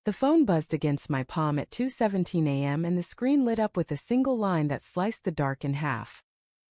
The phone buzzed against my palm at 2:17 a.m. and the screen lit up with a single line that sliced the dark in half.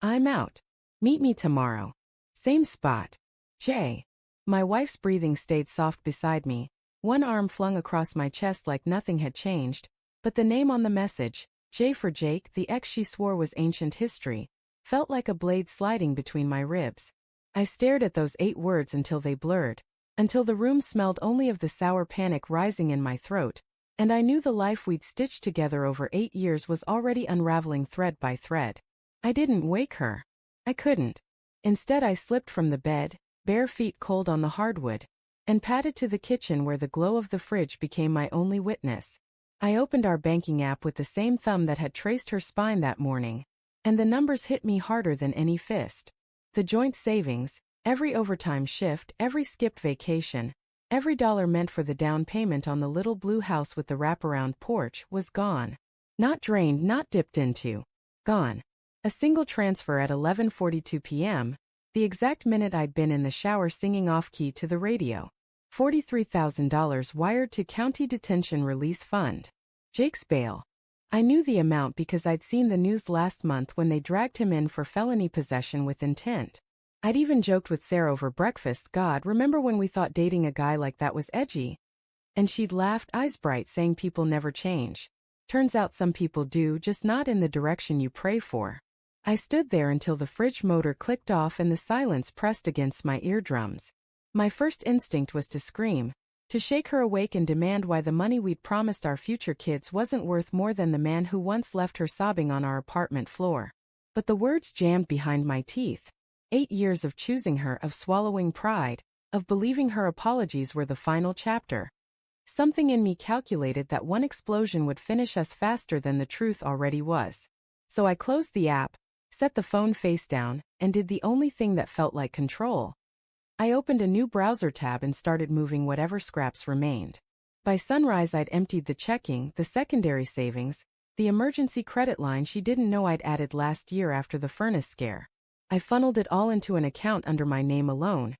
I'm out. Meet me tomorrow. Same spot. Jay. My wife's breathing stayed soft beside me, one arm flung across my chest like nothing had changed, but the name on the message, J for Jake, the ex she swore was ancient history, felt like a blade sliding between my ribs. I stared at those 8 words until they blurred, until the room smelled only of the sour panic rising in my throat, and I knew the life we'd stitched together over 8 years was already unraveling thread by thread. I didn't wake her. I couldn't. Instead I slipped from the bed, bare feet cold on the hardwood, and padded to the kitchen where the glow of the fridge became my only witness. I opened our banking app with the same thumb that had traced her spine that morning, and the numbers hit me harder than any fist. The joint savings, every overtime shift, every skipped vacation, every dollar meant for the down payment on the little blue house with the wraparound porch was gone. Not drained, not dipped into. Gone. A single transfer at 11:42 p.m., the exact minute I'd been in the shower singing off-key to the radio. $43,000 wired to County Detention Release Fund. Jake's bail. I knew the amount because I'd seen the news last month when they dragged him in for felony possession with intent. I'd even joked with Sarah over breakfast, God, remember when we thought dating a guy like that was edgy? And she'd laughed, eyes bright, saying people never change. Turns out some people do, just not in the direction you pray for. I stood there until the fridge motor clicked off and the silence pressed against my eardrums. My first instinct was to scream, to shake her awake and demand why the money we'd promised our future kids wasn't worth more than the man who once left her sobbing on our apartment floor. But the words jammed behind my teeth. 8 years of choosing her, of swallowing pride, of believing her apologies were the final chapter. Something in me calculated that one explosion would finish us faster than the truth already was. So I closed the app, set the phone face down, and did the only thing that felt like control. I opened a new browser tab and started moving whatever scraps remained. By sunrise I'd emptied the checking, the secondary savings, the emergency credit line she didn't know I'd added last year after the furnace scare. I funneled it all into an account under my name alone,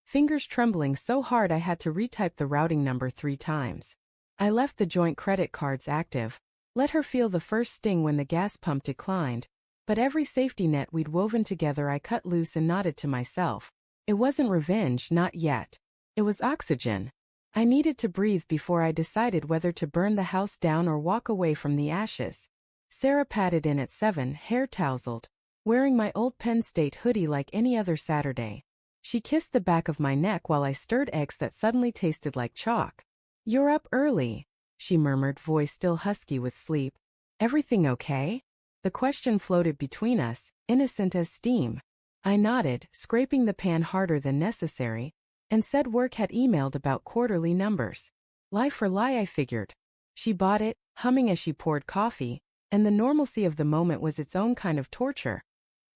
fingers trembling so hard I had to retype the routing number 3 times. I left the joint credit cards active, let her feel the first sting when the gas pump declined, but every safety net we'd woven together I cut loose and nodded to myself. It wasn't revenge, not yet. It was oxygen. I needed to breathe before I decided whether to burn the house down or walk away from the ashes. Sarah padded in at 7, hair tousled, wearing my old Penn State hoodie like any other Saturday. She kissed the back of my neck while I stirred eggs that suddenly tasted like chalk. You're up early, she murmured, voice still husky with sleep. Everything okay? The question floated between us, innocent as steam. I nodded, scraping the pan harder than necessary, and said work had emailed about quarterly numbers. Lie for lie, I figured. She bought it, humming as she poured coffee, and the normalcy of the moment was its own kind of torture.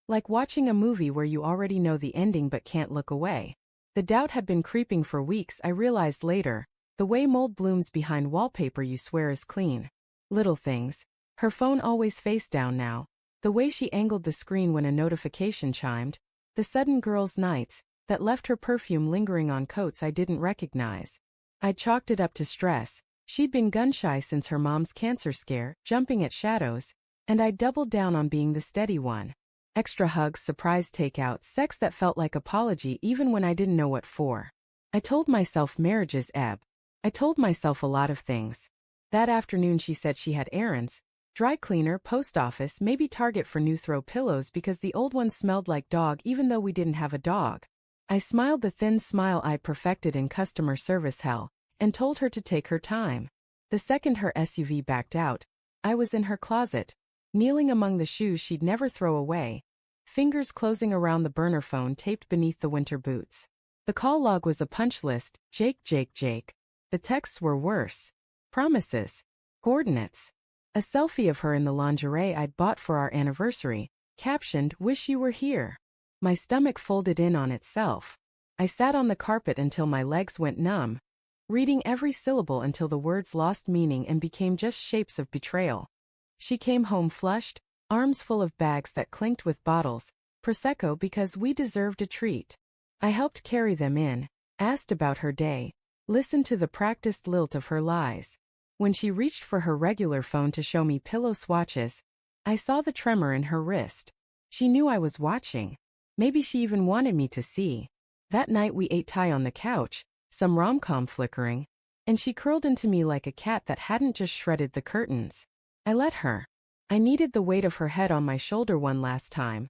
Like watching a movie where you already know the ending but can't look away. The doubt had been creeping for weeks, I realized later, the way mold blooms behind wallpaper you swear is clean. Little things. Her phone always face down now. The way she angled the screen when a notification chimed, the sudden girls' nights, that left her perfume lingering on coats I didn't recognize. I chalked it up to stress. She'd been gun-shy since her mom's cancer scare, jumping at shadows, and I doubled down on being the steady one. Extra hugs, surprise takeouts, sex that felt like apology even when I didn't know what for. I told myself marriages ebb. I told myself a lot of things. That afternoon she said she had errands. Dry cleaner, post office, maybe Target for new throw pillows because the old ones smelled like dog even though we didn't have a dog. I smiled the thin smile I perfected in customer service hell, and told her to take her time. The second her SUV backed out, I was in her closet, kneeling among the shoes she'd never throw away, fingers closing around the burner phone taped beneath the winter boots. The call log was a punch list, Jake, Jake, Jake. The texts were worse. Promises. Coordinates. A selfie of her in the lingerie I'd bought for our anniversary, captioned, "Wish you were here." My stomach folded in on itself. I sat on the carpet until my legs went numb, reading every syllable until the words lost meaning and became just shapes of betrayal. She came home flushed, arms full of bags that clinked with bottles, Prosecco because we deserved a treat. I helped carry them in, asked about her day, listened to the practiced lilt of her lies. When she reached for her regular phone to show me pillow swatches, I saw the tremor in her wrist. She knew I was watching. Maybe she even wanted me to see. That night we ate Thai on the couch, some rom-com flickering, and she curled into me like a cat that hadn't just shredded the curtains. I let her. I needed the weight of her head on my shoulder one last time.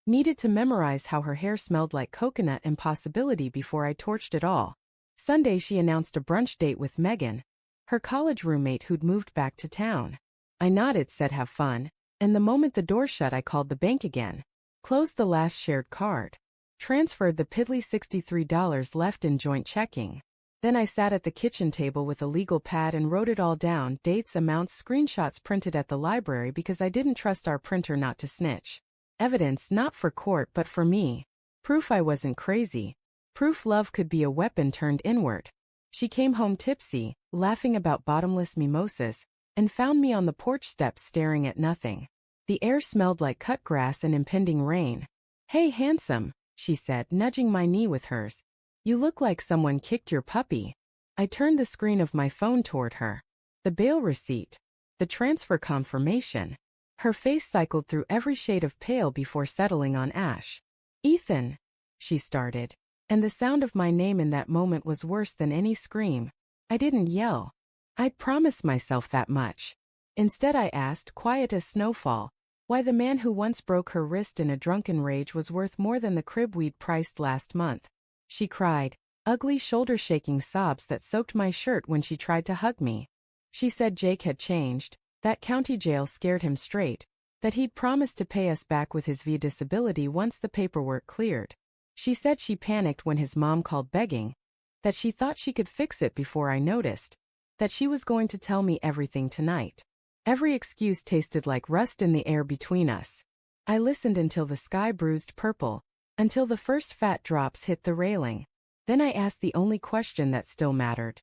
Needed to memorize how her hair smelled like coconut and possibility before I torched it all. Sunday she announced a brunch date with Megan, her college roommate who'd moved back to town. I nodded, said have fun, and the moment the door shut I called the bank again. Closed the last shared card. Transferred the piddly $63 left in joint checking. Then I sat at the kitchen table with a legal pad and wrote it all down, dates, amounts, screenshots printed at the library because I didn't trust our printer not to snitch. Evidence not for court but for me. Proof I wasn't crazy. Proof love could be a weapon turned inward. She came home tipsy, laughing about bottomless mimosas, and found me on the porch steps staring at nothing. The air smelled like cut grass and impending rain. "Hey, handsome," she said, nudging my knee with hers. "You look like someone kicked your puppy." I turned the screen of my phone toward her. The bail receipt. The transfer confirmation. Her face cycled through every shade of pale before settling on ash. "Ethan," she started, and the sound of my name in that moment was worse than any scream. I didn't yell. I'd promised myself that much. Instead I asked, quiet as snowfall, why the man who once broke her wrist in a drunken rage was worth more than the crib we'd priced last month. She cried, ugly shoulder-shaking sobs that soaked my shirt when she tried to hug me. She said Jake had changed, that county jail scared him straight, that he'd promised to pay us back with his VA disability once the paperwork cleared. She said she panicked when his mom called begging, that she thought she could fix it before I noticed, that she was going to tell me everything tonight. Every excuse tasted like rust in the air between us. I listened until the sky bruised purple, until the first fat drops hit the railing. Then I asked the only question that still mattered.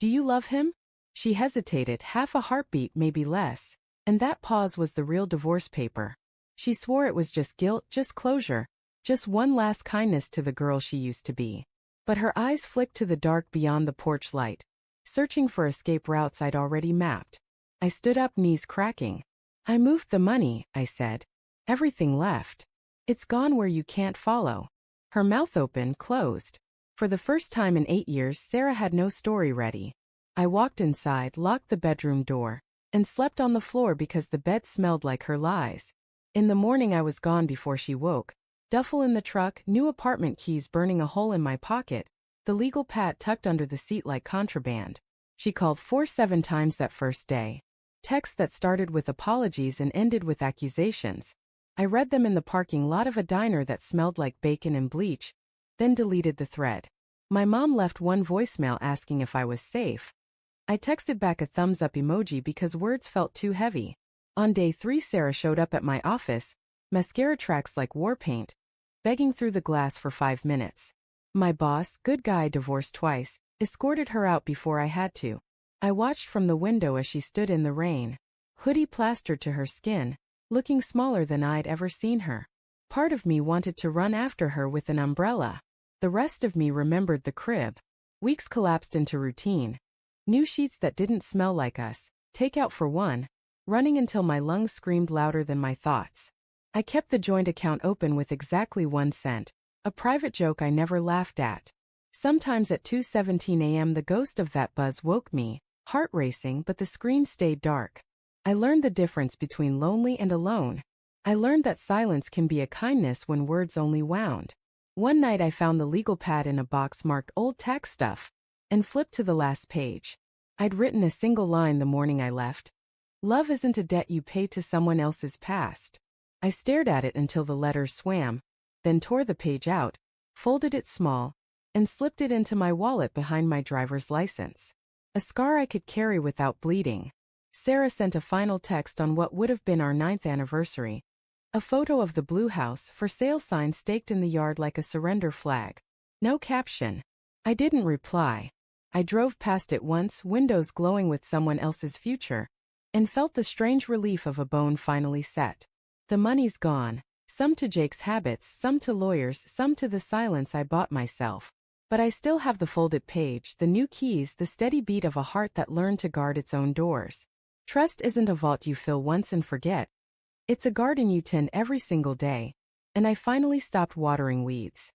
"Do you love him?" She hesitated, half a heartbeat, maybe less, and that pause was the real divorce paper. She swore it was just guilt, just closure, just one last kindness to the girl she used to be. But her eyes flicked to the dark beyond the porch light, searching for escape routes I'd already mapped. I stood up, knees cracking. "I moved the money," I said. "Everything left. It's gone where you can't follow." Her mouth open, closed. For the first time in 8 years, Sarah had no story ready. I walked inside, locked the bedroom door, and slept on the floor because the bed smelled like her lies. In the morning I was gone before she woke. Duffel in the truck, new apartment keys burning a hole in my pocket, the legal pad tucked under the seat like contraband. She called 7 times that first day. Texts that started with apologies and ended with accusations. I read them in the parking lot of a diner that smelled like bacon and bleach, then deleted the thread. My mom left one voicemail asking if I was safe. I texted back a thumbs up emoji because words felt too heavy. On day 3 Sarah showed up at my office, mascara tracks like war paint, begging through the glass for 5 minutes. My boss, good guy divorced twice, escorted her out before I had to. I watched from the window as she stood in the rain, hoodie plastered to her skin, looking smaller than I'd ever seen her. Part of me wanted to run after her with an umbrella. The rest of me remembered the crib. Weeks collapsed into routine. New sheets that didn't smell like us, takeout for one, running until my lungs screamed louder than my thoughts. I kept the joint account open with exactly 1 cent, a private joke I never laughed at. Sometimes at 2:17 a.m. the ghost of that buzz woke me, heart racing, but the screen stayed dark. I learned the difference between lonely and alone. I learned that silence can be a kindness when words only wound. One night I found the legal pad in a box marked old tax stuff, and flipped to the last page. I'd written a single line the morning I left. Love isn't a debt you pay to someone else's past. I stared at it until the letters swam, then tore the page out, folded it small, and slipped it into my wallet behind my driver's license. A scar I could carry without bleeding. Sarah sent a final text on what would have been our 9th anniversary. A photo of the blue house for sale sign staked in the yard like a surrender flag. No caption. I didn't reply. I drove past it once, windows glowing with someone else's future, and felt the strange relief of a bone finally set. The money's gone, some to Jake's habits, some to lawyers, some to the silence I bought myself. But I still have the folded page, the new keys, the steady beat of a heart that learned to guard its own doors. Trust isn't a vault you fill once and forget. It's a garden you tend every single day. And I finally stopped watering weeds.